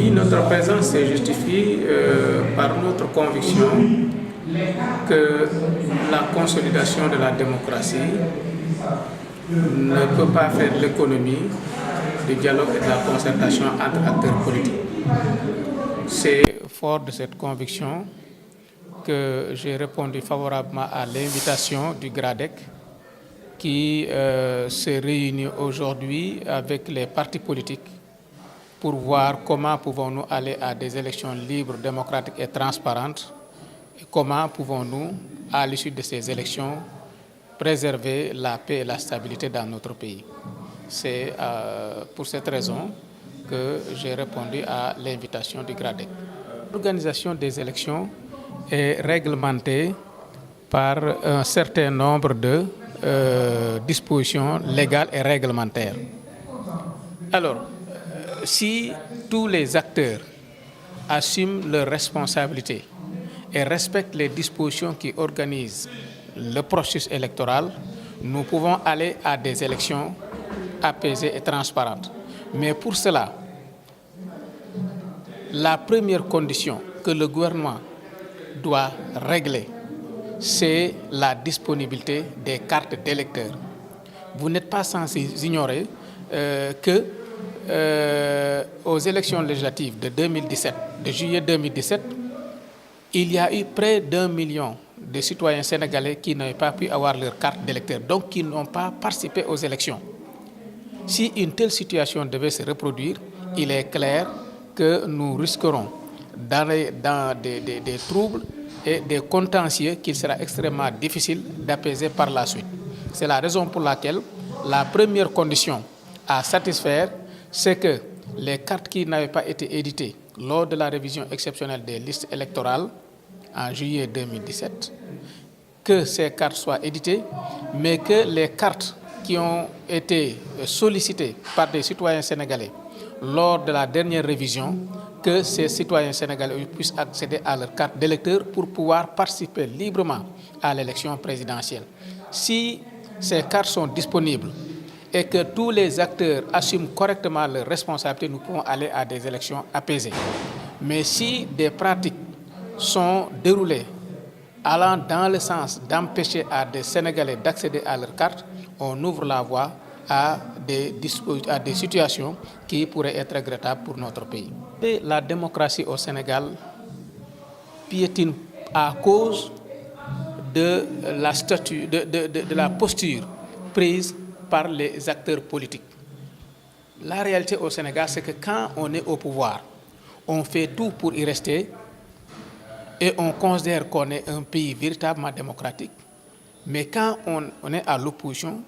Oui, notre présence se justifie par notre conviction que la consolidation de la démocratie ne peut pas faire l'économie du dialogue et de la concertation entre acteurs politiques. C'est fort de cette conviction que j'ai répondu favorablement à l'invitation du GRADEC qui se réunit aujourd'hui avec les partis politiques pour voir comment pouvons-nous aller à des élections libres, démocratiques et transparentes et comment pouvons-nous, à l'issue de ces élections, préserver la paix et la stabilité dans notre pays. C'est pour cette raison que j'ai répondu à l'invitation du GRADEC. L'organisation des élections est réglementée par un certain nombre de dispositions légales et réglementaires. Alors, si tous les acteurs assument leurs responsabilités et respectent les dispositions qui organisent le processus électoral, nous pouvons aller à des élections apaisées et transparentes. Mais pour cela, la première condition que le gouvernement doit régler, c'est la disponibilité des cartes d'électeurs. Vous n'êtes pas censé ignorer que aux élections législatives de 2017, de juillet 2017, il y a eu près d'1 million de citoyens sénégalais qui n'avaient pas pu avoir leur carte d'électeur, donc qui n'ont pas participé aux élections. Si une telle situation devait se reproduire, il est clair que nous risquerons d'aller dans des troubles et des contentieux qu'il sera extrêmement difficile d'apaiser par la suite. C'est la raison pour laquelle la première condition à satisfaire, c'est que les cartes qui n'avaient pas été éditées lors de la révision exceptionnelle des listes électorales en juillet 2017, que ces cartes soient éditées, mais que les cartes qui ont été sollicitées par des citoyens sénégalais lors de la dernière révision, que ces citoyens sénégalais puissent accéder à leur carte d'électeur pour pouvoir participer librement à l'élection présidentielle. Si ces cartes sont disponibles et que tous les acteurs assument correctement leurs responsabilités, nous pouvons aller à des élections apaisées. Mais si des pratiques sont déroulées allant dans le sens d'empêcher à des Sénégalais d'accéder à leur carte, on ouvre la voie à des situations qui pourraient être regrettables pour notre pays. Et la démocratie au Sénégal piétine à cause de la posture prise par les acteurs politiques. La réalité au Sénégal, c'est que quand on est au pouvoir, on fait tout pour y rester et on considère qu'on est un pays véritablement démocratique. Mais quand on est à l'opposition,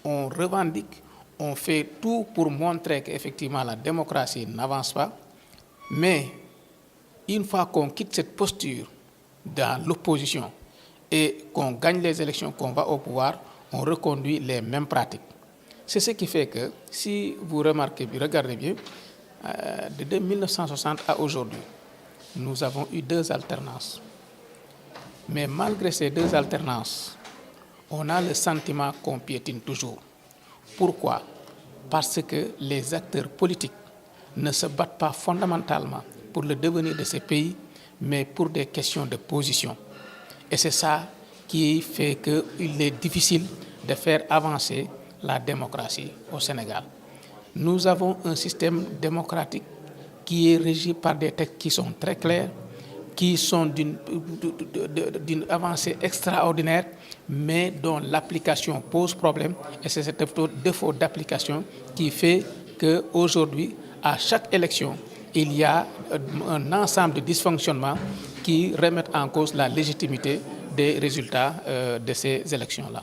on revendique, on fait tout pour montrer qu'effectivement la démocratie n'avance pas. Mais une fois qu'on quitte cette posture dans l'opposition et qu'on gagne les élections, qu'on va au pouvoir, on reconduit les mêmes pratiques. C'est ce qui fait que, si vous remarquez, regardez bien, de 1960 à aujourd'hui, nous avons eu 2 alternances. Mais malgré ces 2 alternances, on a le sentiment qu'on piétine toujours. Pourquoi? Parce que les acteurs politiques ne se battent pas fondamentalement pour le devenir de ces pays, mais pour des questions de position. Et c'est ça qui fait qu'il est difficile de faire avancer la démocratie au Sénégal. Nous avons un système démocratique qui est régi par des textes qui sont très clairs, qui sont d'une avancée extraordinaire, mais dont l'application pose problème. Et c'est ce défaut d'application qui fait qu'aujourd'hui, à chaque élection, il y a un ensemble de dysfonctionnements qui remettent en cause la légitimité des résultats de ces élections-là.